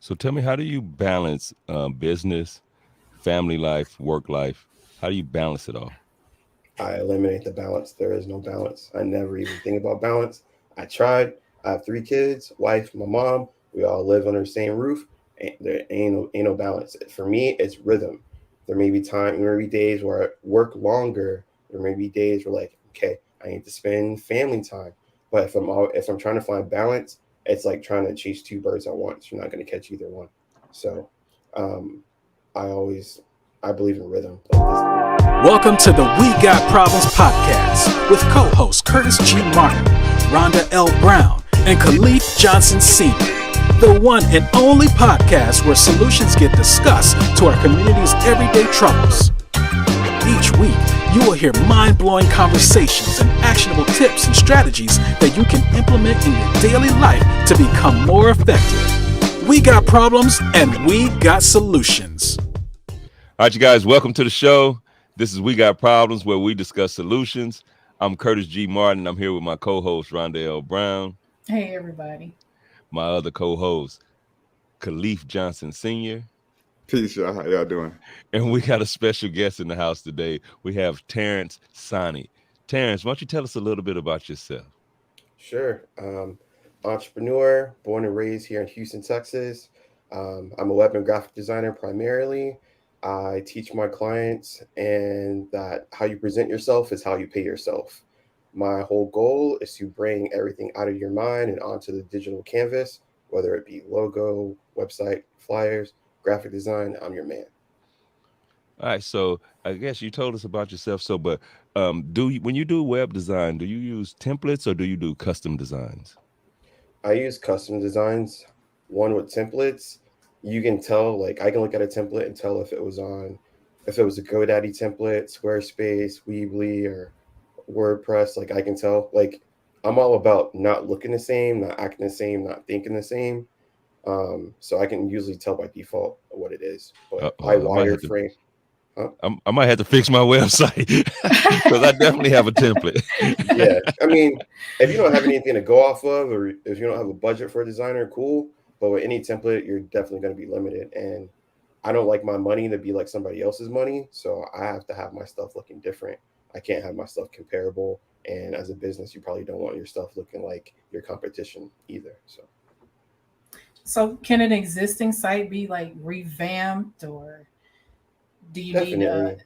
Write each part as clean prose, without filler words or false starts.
So tell me, how do you balance business, family life, work life? How do you balance it all? I eliminate the balance. There is no balance. I never even think about balance. I tried. I have three kids, wife, my mom. We all live under the same roof. There ain't no balance. For me, it's rhythm. There may be days where I work longer. There may be days where like, okay, I need to spend family time. But if I'm trying to find balance, it's like trying to chase two birds at once. You're not going to catch either one. So, um, I always I believe in rhythm. Like this. Welcome to the We Got Problems podcast with co-hosts Curtis G. Martin, Rhonda L. Brown, and Khalif Johnson Sr., the one and only podcast where solutions get discussed to our community's everyday troubles. Each week, you will hear mind-blowing conversations and actionable tips and strategies that you can implement in your daily life to become more effective. We got problems and we got solutions. All right, you guys, welcome to the show. This is We Got Problems, where we discuss solutions. I'm Curtis G. Martin. I'm here with my co-host, Rhonda L. Brown, Hey, everybody. my other co-host, Khalif Johnson Sr., Peace, y'all. How y'all doing? and we got a special guest in the house today. We have Terrence Sani. Terrence, why don't you tell us a little bit about yourself? Sure. Entrepreneur, born and raised here in Houston, Texas. I'm a web and graphic designer primarily. I teach my clients and that how you present yourself is how you pay yourself. My whole goal is to bring everything out of your mind and onto the digital canvas, whether it be logo, website, flyers, graphic design. I'm your man. All right, so I guess you told us about yourself. So, but when you do web design, do you use templates or do you do custom designs? I use custom designs, one with templates. You can tell, like, I can look at a template and tell if it was a GoDaddy template, Squarespace, Weebly, or WordPress. Like, I can tell, like, I'm all about not looking the same, not acting the same, not thinking the same. So I can usually tell by default what it is. But I I might have to. wireframe, huh? I might have to fix my website because I definitely have a template. Yeah. I mean, if you don't have anything to go off of, or if you don't have a budget for a designer, cool. But with any template, you're definitely going to be limited. And I don't like my money to be like somebody else's money. So I have to have my stuff looking different. I can't have my stuff comparable. And as a business, you probably don't want your stuff looking like your competition either. So So, can an existing site be like revamped, or do you need definitely,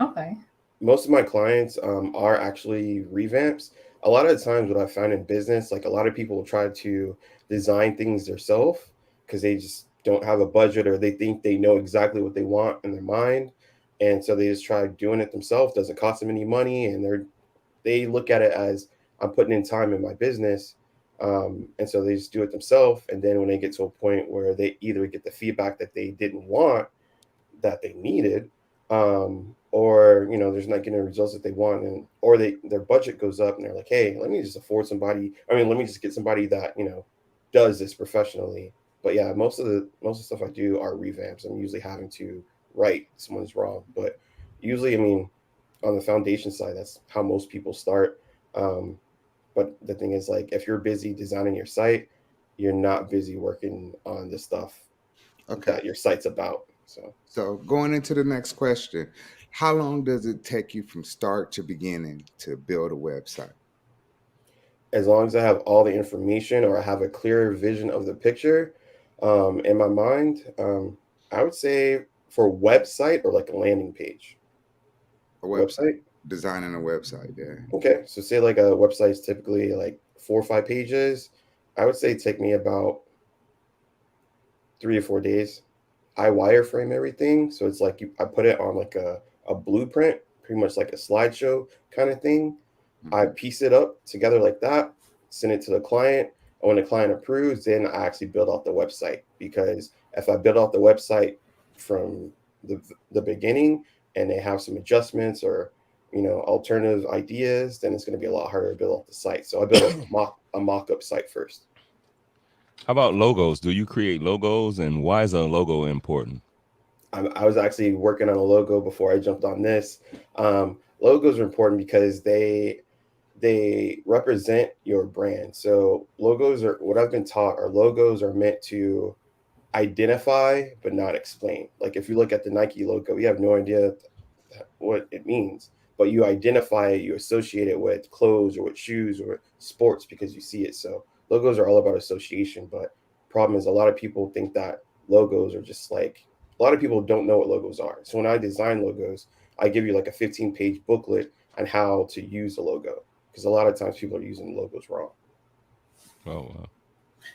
Okay. most of my clients are actually revamps. A lot of the times, what I find in business, like a lot of people will try to design things themselves because they just don't have a budget or they think they know exactly what they want in their mind, and so they just try doing it themselves. Doesn't cost them any money, and they look at it as I'm putting in time in my business, and so they just do it themselves. And then when they get to a point where they either get the feedback that they didn't want, that they needed, or there's not getting the results that they want, and or their budget goes up, and they're like, hey, let me just afford somebody. I mean, let me just get somebody that does this professionally. But yeah, most of the stuff I do are revamps. I'm usually having to right someone's wrong, but usually, I mean, on the foundation side, that's how most people start. Um, but the thing is, like, if you're busy designing your site, you're not busy working on the stuff Okay. that your site's about. So So going into the next question, how long does it take you from start to beginning to build a website? as long as I have all the information or I have a clearer vision of the picture in my mind, I would say for website or like a landing page. A website, Website. designing a website, yeah. Okay, so say like a website is typically like 4 or 5 pages. I would say take me about 3 to 4 days. I wireframe everything, so it's like I put it on like a blueprint, pretty much like a slideshow kind of thing. I Mhm. piece it up together like that, send it to the client. And when the client approves, then I actually build out the website. Because if I build out the website from the beginning and they have some adjustments or alternative ideas, then it's going to be a lot harder to build out the site. So I build a mock up site first. How about logos? Do you create logos, and why is a logo important? I was actually working on a logo before I jumped on this. Logos are important because they represent your brand. So logos are what I've been taught. Are logos are meant to identify but not explain. Like if you look at the Nike logo, you have no idea what it means, but you identify it, you associate it with clothes or with shoes or sports because you see it. So logos are all about association, but problem is a lot of people think that logos are just like, a lot of people don't know what logos are. So when I design logos, I give you like a 15-page booklet on how to use the logo, because a lot of times people are using logos wrong. Oh, wow.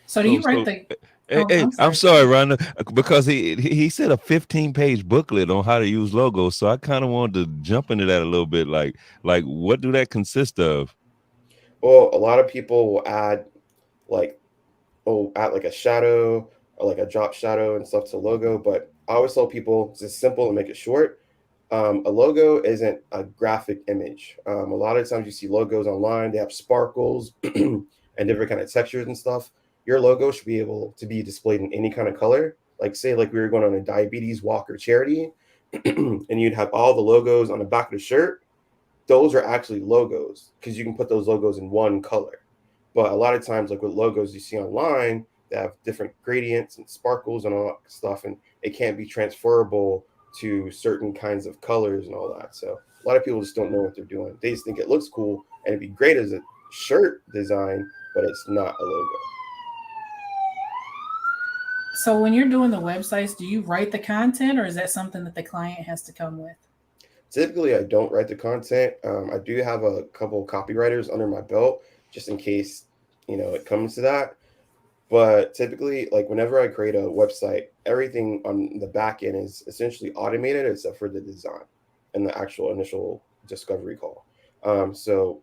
So do you write So the? hey, Oh, hey, I'm I'm sorry. sorry, Rhonda, because he said a 15-page booklet on how to use logos. So I kind of wanted to jump into that a little bit. Like what do that consist of? Well, a lot of people will add like, add like a shadow or like a drop shadow and stuff to logo. But I always tell people it's just simple and make it short. A logo isn't a graphic image. A lot of times you see logos online, they have sparkles and different kind of textures and stuff. Your logo should be able to be displayed in any kind of color. Like say like we were going on a diabetes walk or charity, and you'd have all the logos on the back of the shirt. Those are actually logos because you can put those logos in one color. But a lot of times, like with logos you see online, they have different gradients and sparkles and all that stuff, and it can't be transferable to certain kinds of colors and all that. So a lot of people just don't know what they're doing. They just think it looks cool and it'd be great as a shirt design, but it's not a logo. So when you're doing the websites, do you write the content, or is that something that the client has to come with? Typically, I don't write the content. I do have a couple copywriters under my belt just in case, it comes to that. But typically, like whenever I create a website, everything on the back end is essentially automated except for the design and the actual initial discovery call. So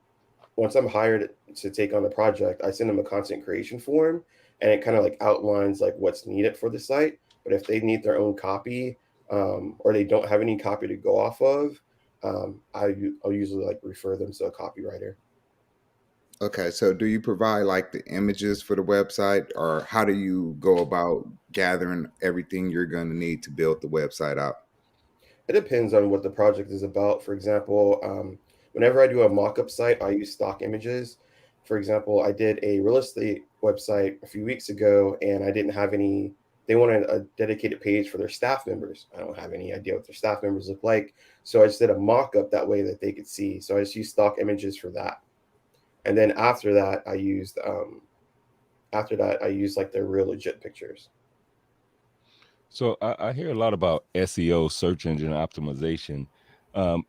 once I'm hired to take on the project, I send them a content creation form, and it kind of like outlines like what's needed for the site. But if they need their own copy, or they don't have any copy to go off of, I'll usually like refer them to a copywriter. Okay, so do you provide like the images for the website, or how do you go about gathering everything you're going to need to build the website out? It depends on what the project is about. For example, whenever I do a mock-up site, I use stock images. For example, I did a real estate website a few weeks ago, and I didn't have any. They wanted a dedicated page for their staff members. I don't have any idea what their staff members look like, so I just did a mock-up that way that they could see. So I just used stock images for that, and then after that I used like their real legit pictures. So I hear a lot about SEO, search engine optimization.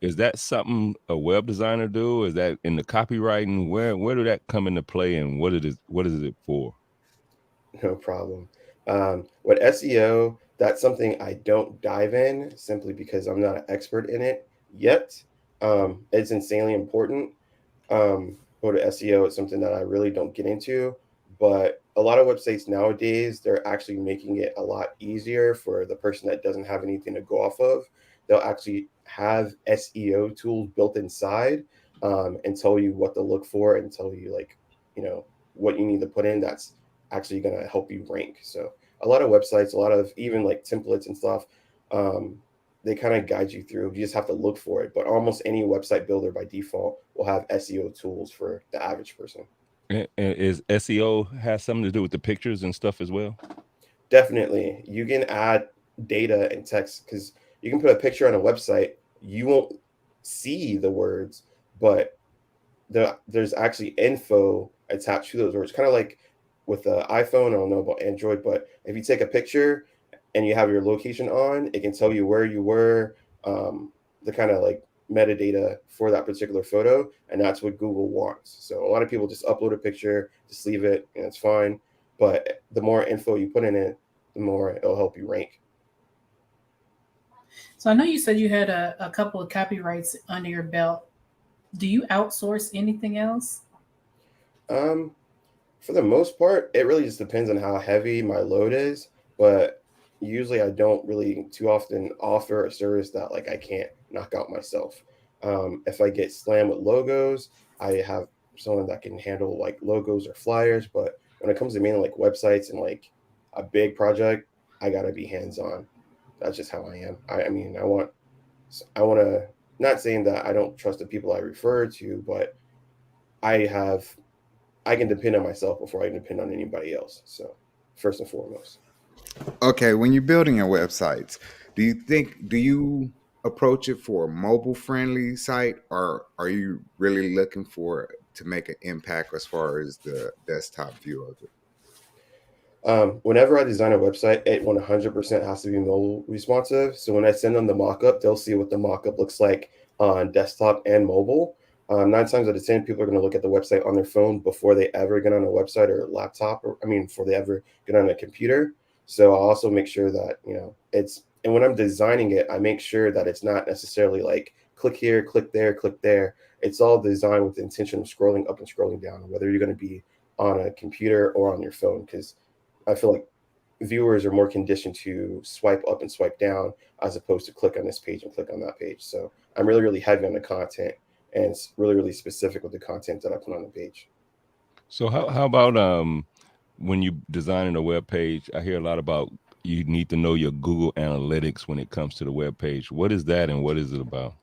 Is that something a web designer do? Is that in the copywriting? Where do that come into play, and what is it for? No problem. With SEO, that's something I don't dive in simply because I'm not an expert in it yet. It's insanely important. Go to SEO, it's something that I really don't get into. But a lot of websites nowadays, they're actually making it a lot easier for the person that doesn't have anything to go off of. They'll actually have SEO tools built inside, and tell you what to look for and tell you like, what you need to put in. That's actually going to help you rank. So a lot of websites, a lot of even like templates and stuff, um, they kind of guide you through. You just have to look for it. But almost any website builder by default will have SEO tools for the average person. And is SEO has something to do with the pictures and stuff as well? Definitely, you can add data and text because you can put a picture on a website. You won't see the words, but there's actually info attached to those words. Kind of like with the iPhone. I don't know about Android, but if you take a picture and you have your location on, it can tell you where you were, the kind of like metadata for that particular photo, and that's what Google wants. So a lot of people just upload a picture, just leave it, and it's fine. But the more info you put in it, the more it'll help you rank. So I know you said you had a couple of copyrights under your belt. Do you outsource anything else? Um, For the most part, it really just depends on how heavy my load is, but usually I don't really too often offer a service that like I can't knock out myself. If I get slammed with logos, I have someone that can handle like logos or flyers, but when it comes to mainly like websites and like a big project, I gotta be hands on. That's just how I am. I mean, I want to, not saying that I don't trust the people I refer to, but I I can depend on myself before I can depend on anybody else. So first and foremost. Okay, when you're building your websites, do you approach it for a mobile friendly site, or are you really looking for to make an impact as far as the desktop view of it? Whenever I design a website, it 100% has to be mobile responsive. So when I send them the mockup, they'll see what the mockup looks like on desktop and mobile. 9 times out of 10, people are going to look at the website on their phone before they ever get on a website or a laptop, or I mean, before they ever get on a computer. So I also make sure that, it's, and when I'm designing it, I make sure that it's not necessarily like click here, click there, click there. It's all designed with the intention of scrolling up and scrolling down, whether you're going to be on a computer or on your phone, because I feel like viewers are more conditioned to swipe up and swipe down as opposed to click on this page and click on that page. So I'm really, really heavy on the content, and it's really, really specific with the content that I put on the page. So how about when you designing a web page? I hear a lot about you need to know your Google Analytics when it comes to the web page. What is that, and what is it about?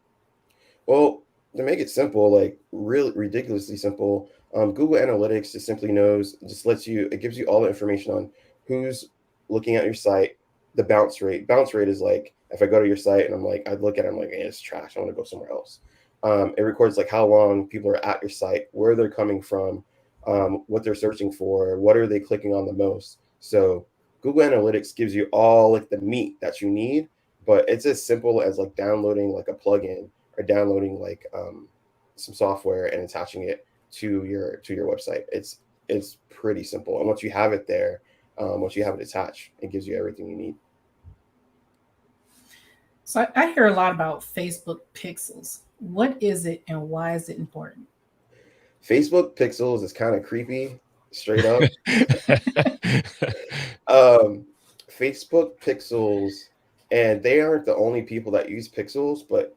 Well, to make it simple, like really ridiculously simple, Google Analytics just simply knows, just lets you, it gives you all the information on who's looking at your site, the bounce rate. Bounce rate is like if I go to your site and I'm like, I look at it, I'm like, hey, it's trash. I want to go somewhere else. It records like how long people are at your site, where they're coming from, what they're searching for, what are they clicking on the most. So Google Analytics gives you all like the meat that you need, but it's as simple as like downloading like a plugin or downloading like some software and attaching it to your website. It's pretty simple, and once you have it there, once you have it attached, it gives you everything you need. So I hear a lot about Facebook pixels. What is it and why is it important? Facebook Pixels is kind of creepy, straight up. um, Facebook Pixels, and they aren't the only people that use Pixels, but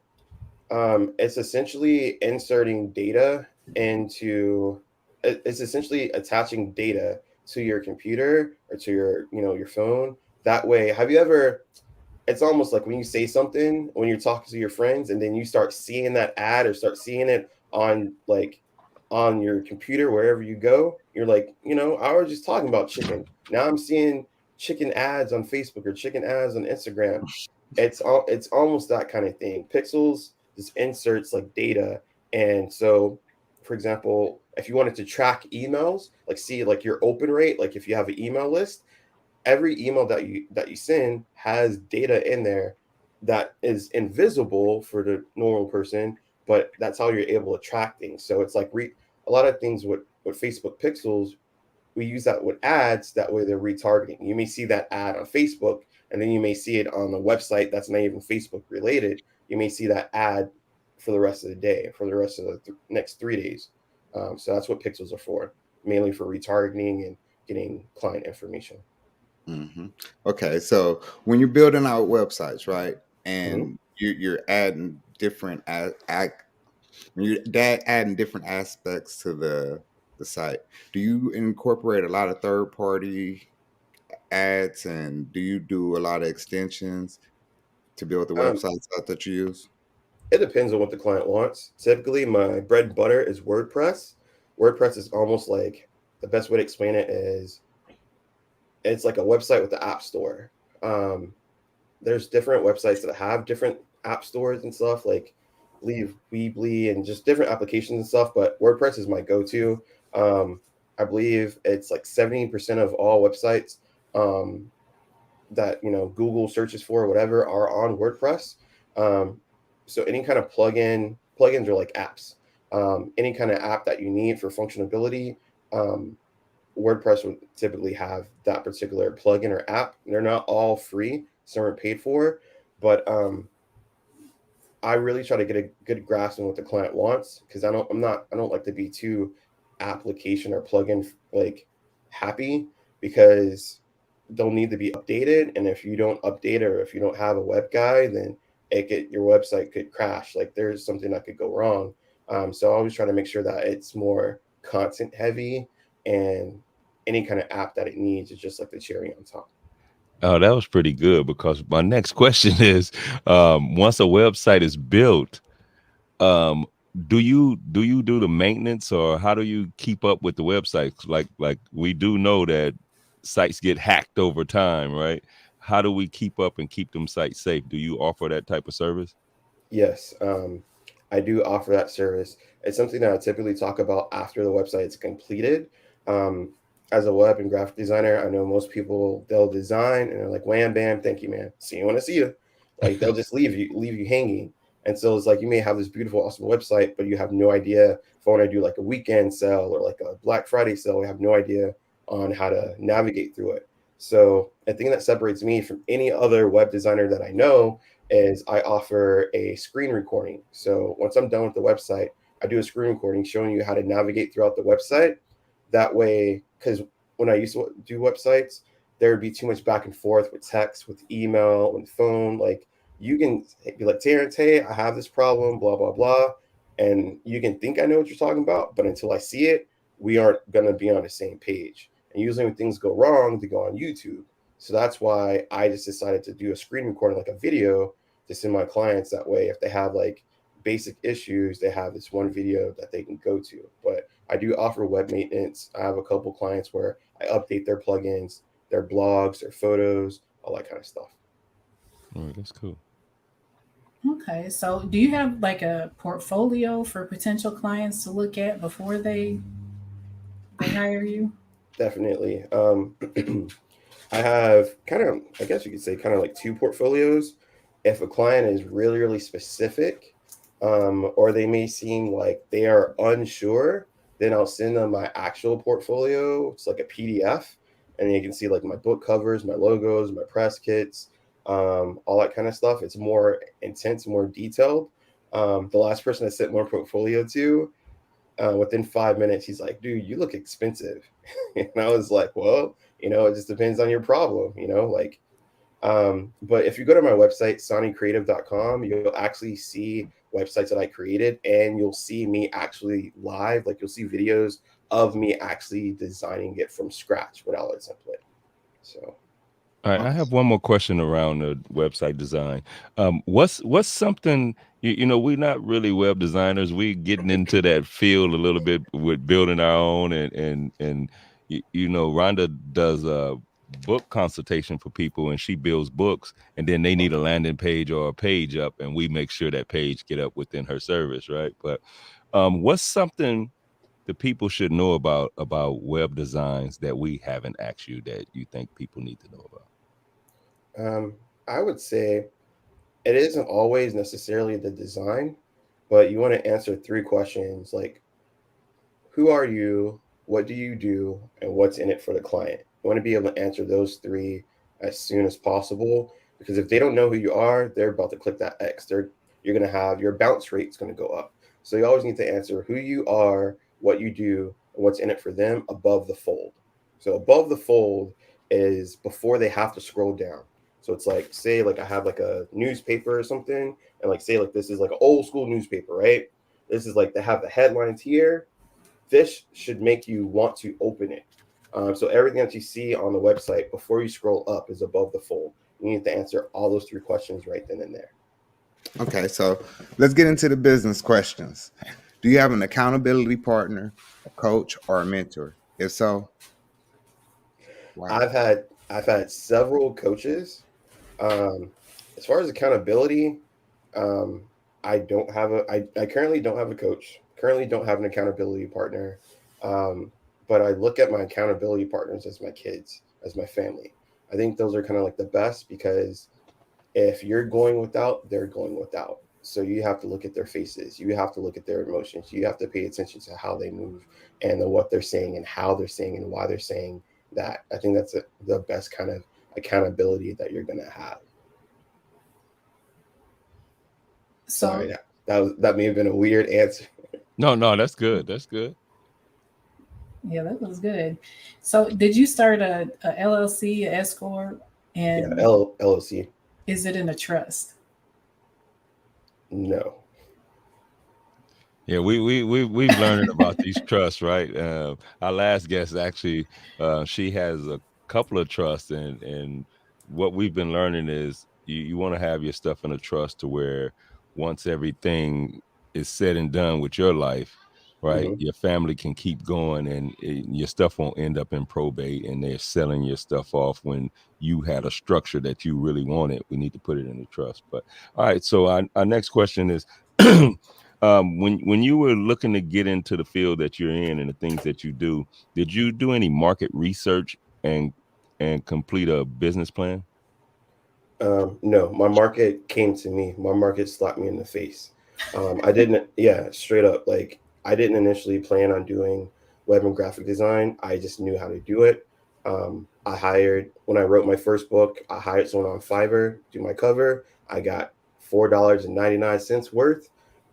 it's essentially inserting data into it's essentially attaching data to your computer or to your phone. That way, have you ever, it's almost like when you say something when you're talking to your friends and then you start seeing that ad or start seeing it on like on your computer wherever you go, you're like, I was just talking about chicken, now I'm seeing chicken ads on Facebook or chicken ads on Instagram. It's almost that kind of thing. Pixels just inserts like data. And so for example, if you wanted to track emails, like see like your open rate, like if you have an email list, every email that you send has data in there that is invisible for the normal person, but that's how you're able to track things. So it's like a lot of things with Facebook pixels, we use that with ads. That way they're retargeting. You may see that ad on Facebook, and then you may see it on a website that's not even Facebook related. You may see that ad for the rest of the day, for the rest of the next 3 days. So that's what pixels are for, mainly for retargeting and getting client information. Hmm. Okay, so when you're building out websites, right, Mhm. and you're adding different when you're adding different aspects to the site, do you incorporate a lot of third party ads, and do you do a lot of extensions to build the Um, websites out that you use? it depends on what the client wants. Typically, my bread and butter is WordPress. WordPress is almost like, the best way to explain it is it's like a website with the app store. Um, there's different websites that have different app stores and stuff, like Leave Weebly and just different applications and stuff. But WordPress is my go-to. I believe it's like 70% of all websites um, that Google searches for or whatever are on WordPress. Um, so any kind of plugins are like apps. Any kind of app that you need for functionality, um, WordPress would typically have that particular plugin or app. They're not all free; some are paid for, but I really try to get a good grasp on what the client wants, because I don't like to be too application or plugin like happy, because they'll need to be updated, and if you don't update it or if you don't have a web guy, then your website could crash. Like there's something that could go wrong. So I always try to make sure that it's more content heavy, and any kind of app that it needs is just like the cherry on top. Oh, that was pretty good, because my next question is, once a website is built, um, do you do the maintenance, or how do you keep up with the website? Like we do know that sites get hacked over time, right? How do we keep up and keep them sites safe? Do you offer that type of service? Yes, I do offer that service. It's something that I typically talk about after the website is completed. Um, as a web and graphic designer, I know most people they'll design and they're like, "Wham, bam, thank you, man. See you when I see you." Like they'll just leave you hanging. And so it's like you may have this beautiful, awesome website, but you have no idea if I want to do like a weekend sale or like a Black Friday sale. I have no idea on how to navigate through it. So I think that separates me from any other web designer that I know is I offer a screen recording. So once I'm done with the website, I do a screen recording showing you how to navigate throughout the website. That way, because when I used to do websites, there would be too much back and forth with text, with email, with phone. Like you can be like, Terrence, hey, I have this problem, blah, blah, blah. And you can think I know what you're talking about, but until I see it, we aren't going to be on the same page. And usually when things go wrong, they go on YouTube. So that's why I just decided to do a screen recording, like a video, to send my clients. That way, if they have like basic issues, they have this one video that they can go to. But I do offer web maintenance. I have a couple clients where I update their plugins, their blogs, their photos, all that kind of stuff. All right, that's cool. Okay, so do you have like a portfolio for potential clients to look at before they hire you? Definitely. I have kind of, I guess you could say, kind of like two portfolios. If a client is really, really specific, or they may seem like they are unsure, then I'll send them my actual portfolio. It's like a PDF, and you can see like my book covers, my logos, my press kits, all that kind of stuff. It's more intense, more detailed. The last person I sent my portfolio to, within 5 minutes, he's like, dude, you look expensive. And I was like, well, it just depends on your problem, like, but if you go to my website, sonnycreative.com, you'll actually see websites that I created and you'll see me actually live. Like you'll see videos of me actually designing it from scratch without a template. So All right, I have one more question around the website design. What's something we're not really web designers. We getting into that field a little bit with building our own, and Rhonda does a book consultation for people, and she builds books, and then they need a landing page or a page up, and we make sure that page get up within her service, right? But what's something the people should know about web designs that we haven't asked you that you think people need to know about? I would say it isn't always necessarily the design, but you want to answer three questions like, who are you, what do you do, and what's in it for the client. You want to be able to answer those three as soon as possible, because if they don't know who you are, they're about to click that X. You're going to have your bounce rate's going to go up. So you always need to answer who you are, what you do, and what's in it for them above the fold. So above the fold is before they have to scroll down. So it's like, say like I have like a newspaper or something, and like say like this is like an old school newspaper, right? This is like they have the headlines here. This should make you want to open it. So everything that you see on the website before you scroll up is above the fold. You need to answer all those three questions right then and there. Okay, so let's get into the business questions. Do you have an accountability partner, a coach, or a mentor? If so, why? I've had several coaches. As far as accountability, I don't have I currently don't have a coach. Currently don't have an accountability partner. But I look at my accountability partners as my kids, as my family. I think those are kind of like the best because if you're going without, they're going without. So you have to look at their faces. You have to look at their emotions. You have to pay attention to how they move and what they're saying and how they're saying and why they're saying that. I think that's the best kind of accountability that you're going to have. Sorry, So that may have been a weird answer. No, that's good. That's good. yeah, that was good. So did you start a LLC, a S corp, Yeah, and LLC. is it in a trust? No. Yeah, we've learned about these trusts, right? Our last guest actually, she has a couple of trusts, and what we've been learning is you want to have your stuff in a trust to where once everything is said and done with your life, right? Hmm. Your family can keep going, and your stuff won't end up in probate, and they're selling your stuff off when you had a structure that you really wanted. We need to put it in the trust. But all right, so our next question is, when you were looking to get into the field that you're in and the things that you do, did you do any market research and complete a business plan? No, my market came to me. My market slapped me in the face. I didn't, yeah, straight up. Like, I didn't initially plan on doing web and graphic design. I just knew how to do it. When I wrote my first book, I hired someone on Fiverr to do my cover. I got $4.99 worth.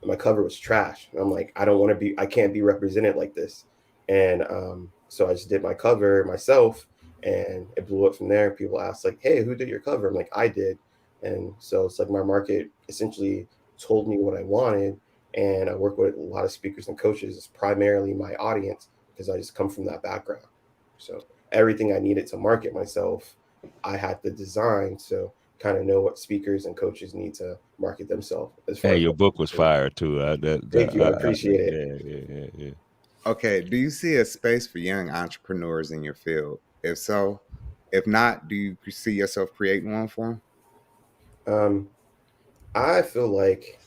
My cover was trash. And I'm like, I can't be represented like this. And so I just did my cover myself, and it blew up from there. People asked like, "Hey, who did your cover?" I'm like, "I did." And so it's like my market essentially told me what I wanted, and I work with a lot of speakers and coaches. It's primarily my audience because I just come from that background. So everything I needed to market myself, I had to design. So kind of know what speakers and coaches need to market themselves as far Hey, as your what book to was do. fire too. Thank you. I appreciate it. Yeah, yeah, yeah, yeah. Okay, do you see a space for young entrepreneurs in your field? If so, if not, do you see yourself creating one for them? Um, I feel like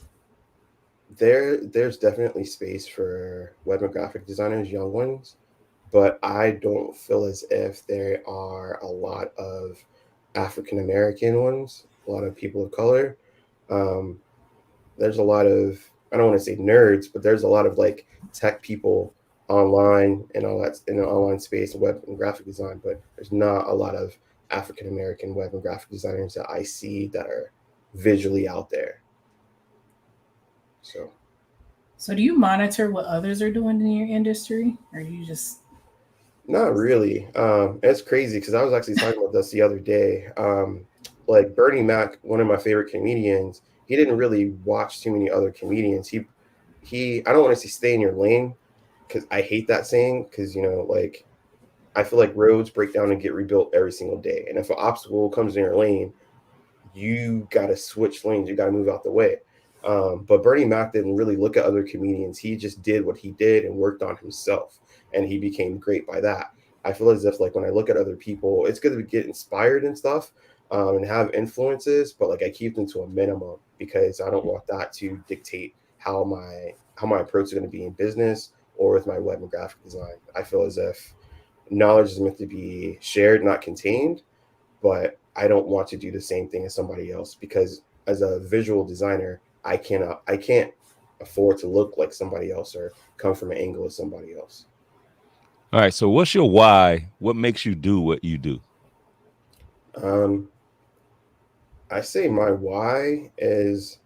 there's definitely space for web and graphic designers, young ones, but I don't feel as if there are a lot of African American ones, a lot of people of color. Um, there's a lot of, I don't want to say nerds, but there's a lot of like tech people online and all that in the online space and web and graphic design, but there's not a lot of African American web and graphic designers that I see that are visually out there. So So, do you monitor what others are doing in your industry, or you just not really. It's crazy because I was actually talking about this the other day. Like Bernie Mac, one of my favorite comedians, he didn't really watch too many other comedians. I don't want to say stay in your lane because I hate that saying because like I feel like roads break down and get rebuilt every single day, and if an obstacle comes in your lane, you got to switch lanes. You got to move out the way. But Bernie Mac didn't really look at other comedians. He just did what he did and worked on himself, and he became great by that. I feel as if like when I look at other people, it's good to get inspired and stuff, and have influences, but like I keep them to a minimum because I don't want that to dictate how my approach is going to be in business or with my web and graphic design. I feel as if knowledge is meant to be shared, not contained, but I don't want to do the same thing as somebody else because as a visual designer, I can't afford to look like somebody else or come from an angle of somebody else. All right. So, what's your why? What makes you do what you do? Um, I say my why is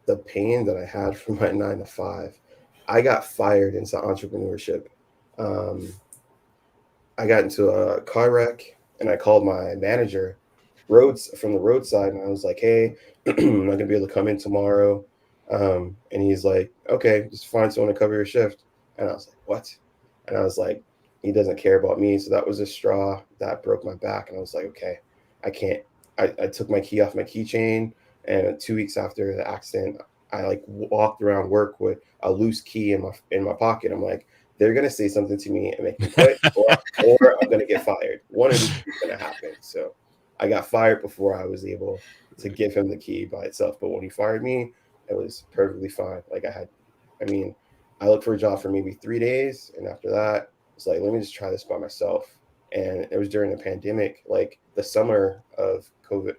the pain that I had from my 9 to 5. I got fired into entrepreneurship. Um, I got into a car wreck and I called my manager roads from the roadside and I was like, "Hey, I'm not gonna be able to come in tomorrow." And he's like, "Okay, just find someone to cover your shift." And I was like, "What?" And I was like, "He doesn't care about me." So that was a straw that broke my back. And I was like, "Okay, I can't." I took my key off my keychain, and 2 weeks after the accident, I like walked around work with a loose key in my pocket. I'm like, they're gonna say something to me and make me quit, or I'm gonna get fired. One of these is gonna happen. So I got fired before I was able to give him the key by itself. But when he fired me, it was perfectly fine. I mean, I looked for a job for maybe 3 days, and after that, it's like, let me just try this by myself. And it was during the pandemic, like the summer of COVID,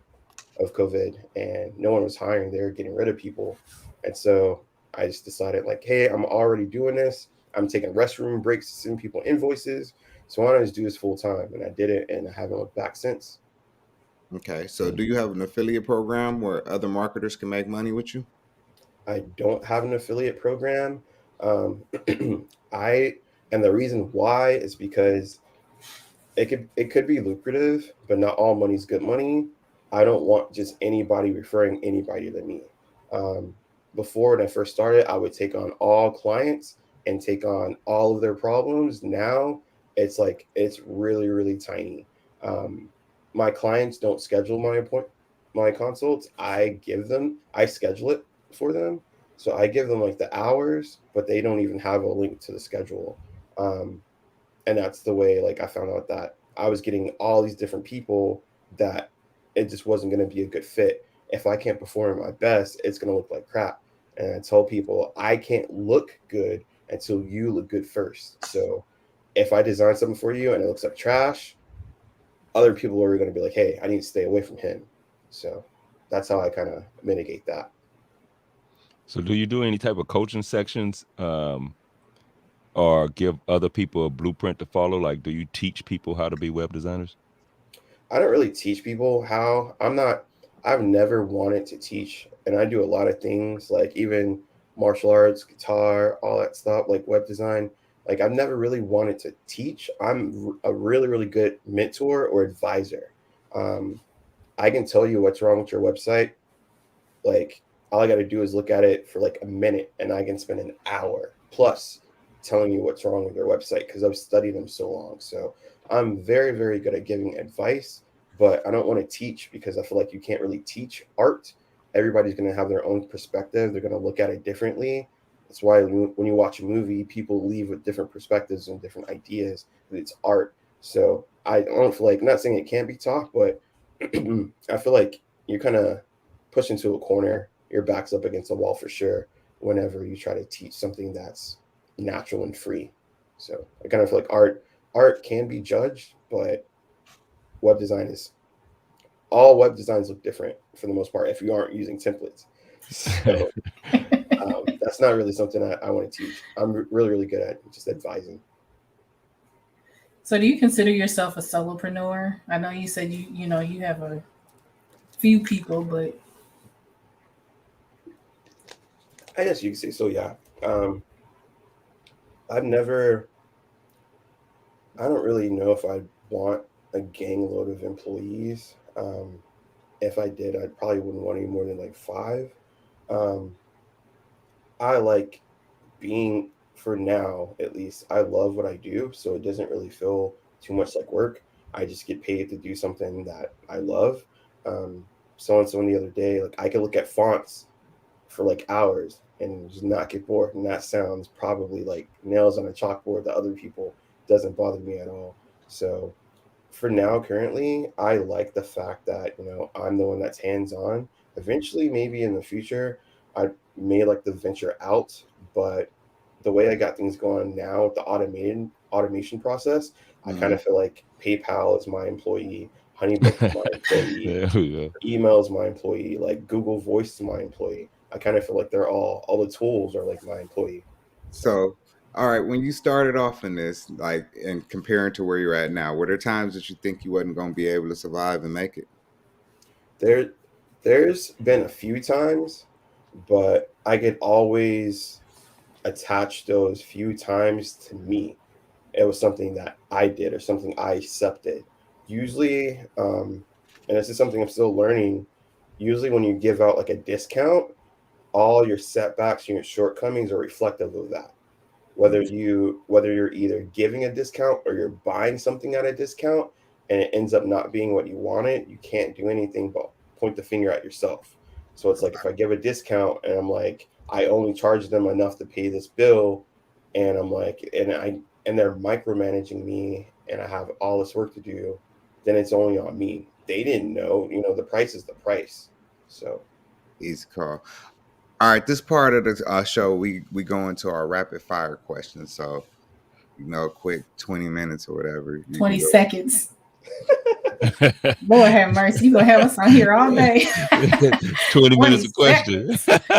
and no one was hiring. They were getting rid of people, and so I just decided, like, hey, I'm already doing this. I'm taking restroom breaks to send people invoices. So why don't I just do this full time? And I did it, and I haven't looked back since. Okay, so do you have an affiliate program where other marketers can make money with you? I don't have an affiliate program. Um, I and the reason why is because it could be lucrative, but not all money's good money. I don't want just anybody referring anybody to me. Um, Before when I first started, I would take on all clients and take on all of their problems. Now it's like it's really really tiny. Um, my clients don't schedule my consults. I schedule it for them. So I give them like the hours, but they don't even have a link to the schedule. Um, and that's the way like I found out that I was getting all these different people that it just wasn't going to be a good fit. If I can't perform at my best, it's going to look like crap. And I tell people I can't look good until you look good first. So if I design something for you and it looks like trash, other people are going to be like, hey, I need to stay away from him. So that's how I kind of mitigate that. So do you do any type of coaching sections, or give other people a blueprint to follow? Like, do you teach people how to be web designers? I don't really teach people how. I've never wanted to teach, and I do a lot of things like even martial arts, guitar, all that stuff, like web design. Like I've never really wanted to teach. A really, really good mentor or advisor. Um, I can tell you what's wrong with your website. Like all I got to do is look at it for like a minute, and I can spend an hour plus telling you what's wrong with your website because I've studied them so long. So I'm very, very good at giving advice, but I don't want to teach because I feel like you can't really teach art. Everybody's going to have their own perspective. They're going to look at it differently. That's why when you watch a movie, people leave with different perspectives and different ideas. It's art. So I don't feel like, I'm not saying it can't be taught, but I feel like you're kind of pushed into a corner. Your back's up against the wall for sure whenever you try to teach something that's natural and free. So I kind of feel like art can be judged, but web design is all web designs look different for the most part if you aren't using templates. So that's not really something I want to teach. I'm really, really good at just advising. So do you consider yourself a solopreneur? I know you said you have a few people, but I guess you could say so, yeah. I've never, I don't really know if I'd want a gang load of employees. If I did, I probably wouldn't want any more than like five. Um, I like being, for now at least, I love what I do. So it doesn't really feel too much like work. I just get paid to do something that I love. Someone the other day, like I could look at fonts for like hours and just not get bored. And that sounds probably like nails on a chalkboard to other people. Doesn't bother me at all. So for now, currently, I like the fact that, I'm the one that's hands on. Eventually, maybe in the future, I may like to venture out, but the way I got things going now with the automation process, I kind Mhm. of feel like PayPal is my employee, Honeybook is my employee, There we go. email is my employee, like Google Voice is my employee. I kind of feel like they're all the tools are like my employee. So So, all right, when you started off in this, like, and comparing to where you're at now, were there times that you think you wasn't going to be able to survive and make it? there there's been a few times, but I could always attach those few times to me. It was something that I did or something I accepted. Usually, and this is something I'm still learning. Usually, when you give out like a discount, all your setbacks and your shortcomings are reflective of that. Whether you're either giving a discount or you're buying something at a discount and it ends up not being what you wanted, you can't do anything but point the finger at yourself. So it's like if I give a discount and I'm like, I only charge them enough to pay this bill, and I'm like, and they're micromanaging me and I have all this work to do, then it's only on me. They didn't know, the price is the price. So Easy call. All right, this part of the show, we go into our rapid fire questions. So, a quick 20 minutes or whatever. You 20 can go. seconds. Lord have mercy. You gonna have us on here all day. 20 20 minutes of question. seconds.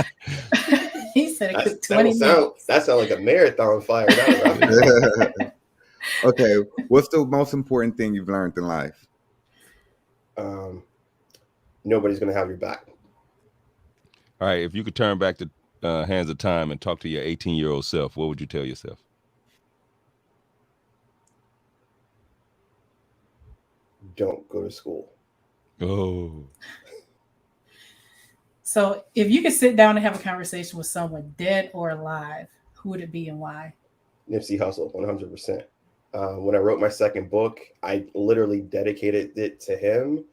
He said a quick that 20 minutes. sound like a marathon flyer. That was Okay, what's the most important thing you've learned in life? Nobody's gonna have your back. All right, if you could turn back the hands of time and talk to your 18-year-old self, what would you tell yourself? Don't go to school. Oh, So if you could sit down and have a conversation with someone dead or alive, who would it be and why? Nipsey Hussle, 100%. When I wrote my second book, I literally dedicated it to him.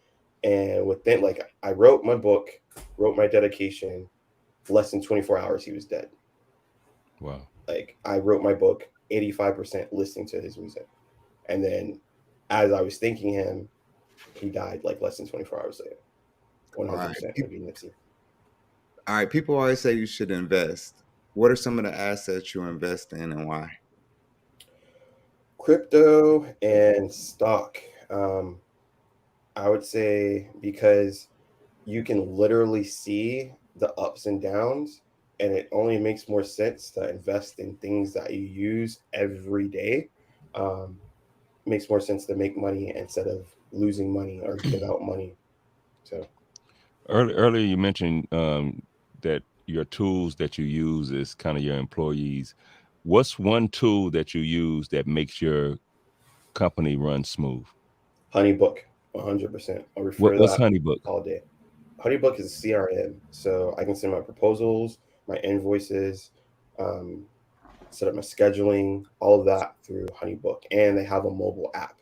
And within, like, I wrote my book, wrote my dedication, less than 24 hours, he was dead. Wow. Like I wrote my book 85% listening to his music. And then as I was thanking him, he died like less than 24 hours later. All right. 100% would be Nipsey. All right. People always say you should invest. What are some of the assets you invest in and why? Crypto and stock. Um, I would say because you can literally see the ups and downs, and it only makes more sense to invest in things that you use every day. Um, Makes more sense to make money instead of losing money or give out money. So Earlier, you mentioned that your tools that you use is kind of your employees. What's one tool that you use that makes your company run smooth? HoneyBook, 100%. I'll refer to What's that HoneyBook? all day. HoneyBook is a CRM, so I can send my proposals, my invoices, um, set up my scheduling, all of that through HoneyBook, and they have a mobile app.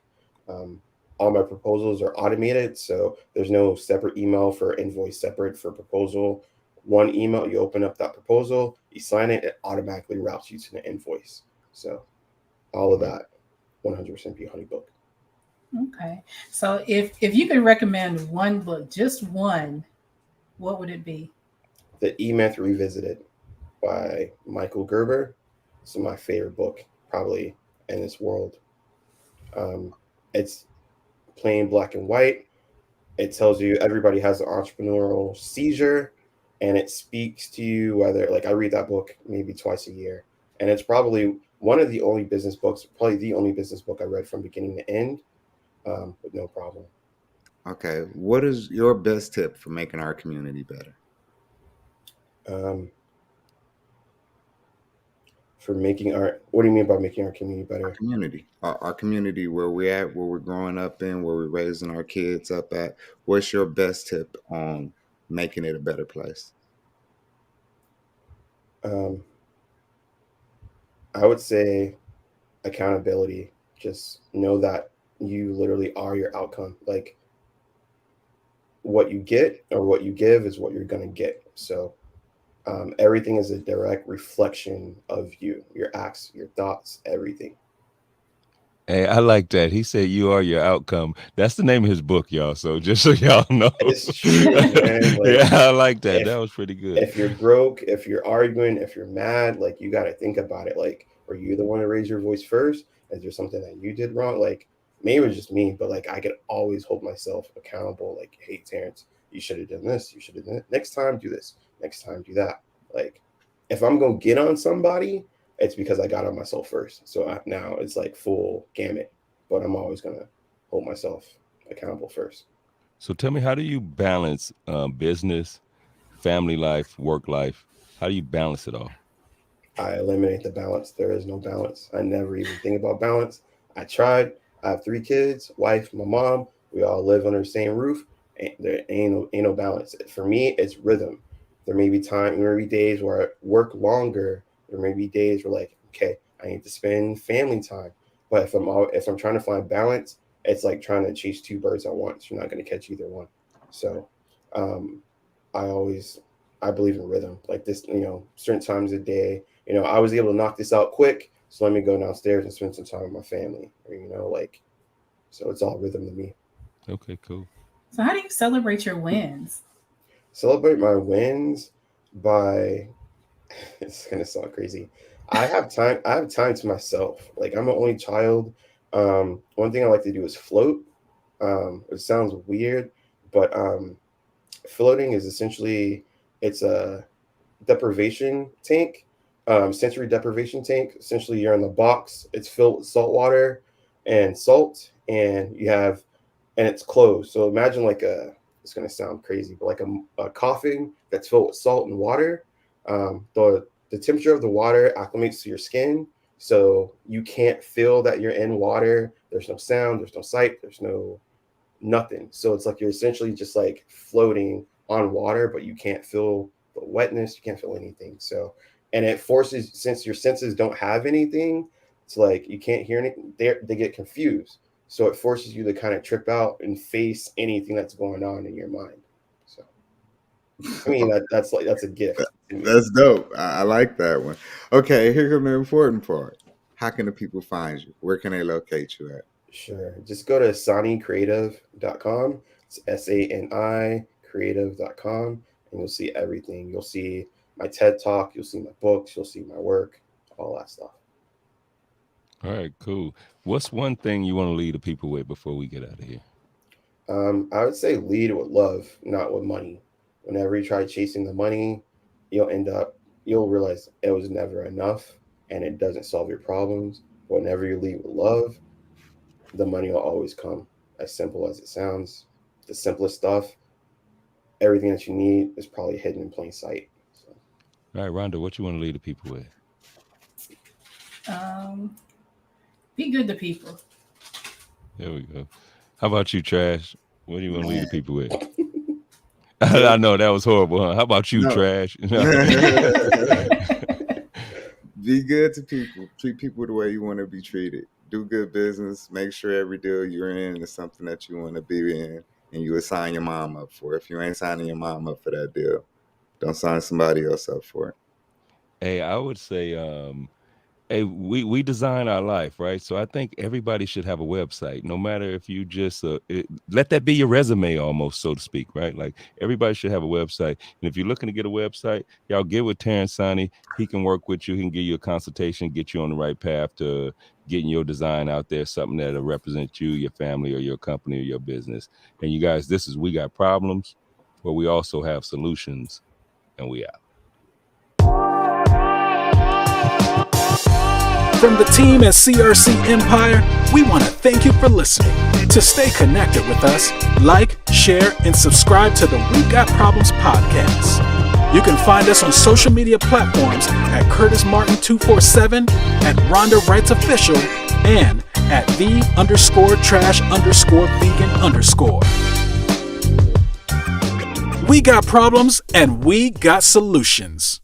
Um, all my proposals are automated, so there's no separate email for invoice, separate for proposal. One email, you open up that proposal, you sign it, it automatically routes you to the invoice. So all of Right. that, 100% be HoneyBook. Okay. So if you could recommend one book, just one, what would it be? The E-Myth Revisited by Michael Gerber. It's my favorite book, probably in this world. Um, it's plain black and white. It tells you everybody has an entrepreneurial seizure, and it speaks to you whether, like, I read that book maybe twice a year, and it's probably one of the only business books, probably the only business book I read from beginning to end, with no problem. Okay. What is your best tip for making our community better? Um, for making our, what do you mean by making our community Our better? community, our community, where we're at, where we're growing up in, where we're raising our kids up at. What's your best tip on making it a better place? Um, I would say accountability. Just know that you literally are your outcome. Like what you get or what you give is what you're going to get. So everything is a direct reflection of you, your acts, your thoughts, everything. Hey, I like that. He said, "You are your outcome." That's the name of his book, y'all. So just so y'all know, It's true, man. yeah, Like I like that. That if was pretty good. if you're broke, if you're arguing, if you're mad, like you got to think about it. Like, were you the one to raise your voice first? Is there something that you did wrong? Like, maybe it was just me, but like I could always hold myself accountable. Like, hey, Terrence, you should have done this. You should have done it. Next time, do this. Next time, do that. Like, if I'm gonna get on somebody, it's because I got on myself first. So now it's like full gamut, but I'm always gonna hold myself accountable first. So tell me, how do you balance business, family life, work life? How do you balance it all? I eliminate the balance. There is no balance. I never even think about balance. I tried. I have 3 kids, wife, my mom. We all live under the same roof. And there ain't no balance. For me, it's rhythm. There may be there may be days where I work longer. There may be days where like, okay, I need to spend family time. But if I'm trying to find balance, it's like trying to chase 2 birds at once. You're not going to catch either one. So, um, I always I believe in rhythm. Like this, certain times of the day, I was able to knock this out quick, so let me go downstairs and spend some time with my family. Or, like so it's all rhythm to me. Okay, cool. So how do you celebrate your wins? Celebrate my wins by it's gonna sound crazy. I have time to myself. Like I'm an only child. One thing I like to do is float. It sounds weird, but floating is essentially it's a deprivation tank, sensory deprivation tank. Essentially, you're in the box. It's filled with salt water and salt, and and it's closed. So imagine like it's gonna sound crazy, but like a coffin that's filled with salt and water. The temperature of the water acclimates to your skin, so you can't feel that you're in water. There's no sound. There's no sight. There's no nothing. So it's like you're essentially just like floating on water, but you can't feel the wetness, you can't feel anything. So, and it forces, since your senses don't have anything, it's like you can't hear anything, they get confused. So it forces you to kind of trip out and face anything that's going on in your mind. So I mean, that's a gift to me. That's dope. I like that one. Okay, here comes the important part. How can the people find you? Where can they locate you at? Sure. Just go to sanicreative.com. It's SANI creative.com, and you'll see everything. You'll see my TED Talk, you'll see my books, you'll see my work, all that stuff. All right, cool. What's one thing you want to leave the people with before we get out of here? I would say lead with love, not with money. Whenever you try chasing the money, you'll realize it was never enough and it doesn't solve your problems. But whenever you lead with love, the money will always come. As simple as it sounds, the simplest stuff, everything that you need is probably hidden in plain sight. So, All right, Rhonda, what you want to leave the people with? Be good to people. There we go. How about you, Trash? What do you want to leave the people with? Yeah. I know that was horrible, huh? How about you, No. Trash? Be good to people. Treat people the way you want to be treated. Do good business. Make sure every deal you're in is something that you want to be in, and you would sign your mom up for. If you ain't signing your mom up for that deal, don't sign somebody else up for it. Hey, I would say, hey, we design our life, right? So I think everybody should have a website, no matter if you just let that be your resume, almost, so to speak, right? Like everybody should have a website. And if you're looking to get a website, y'all get with Terrence Sonny. He can work with you. He can give you a consultation, get you on the right path to getting your design out there, something that'll represent you, your family, or your company, or your business. And you guys, this is We Got Problems, but we also have solutions, and we out. From the team at CRC Empire, we want to thank you for listening. To stay connected with us, like, share, and subscribe to the We Got Problems podcast. You can find us on social media platforms at Curtis Martin 247, at Rhonda Wrights Official, and at the_trash_vegan_. We got problems and we got solutions.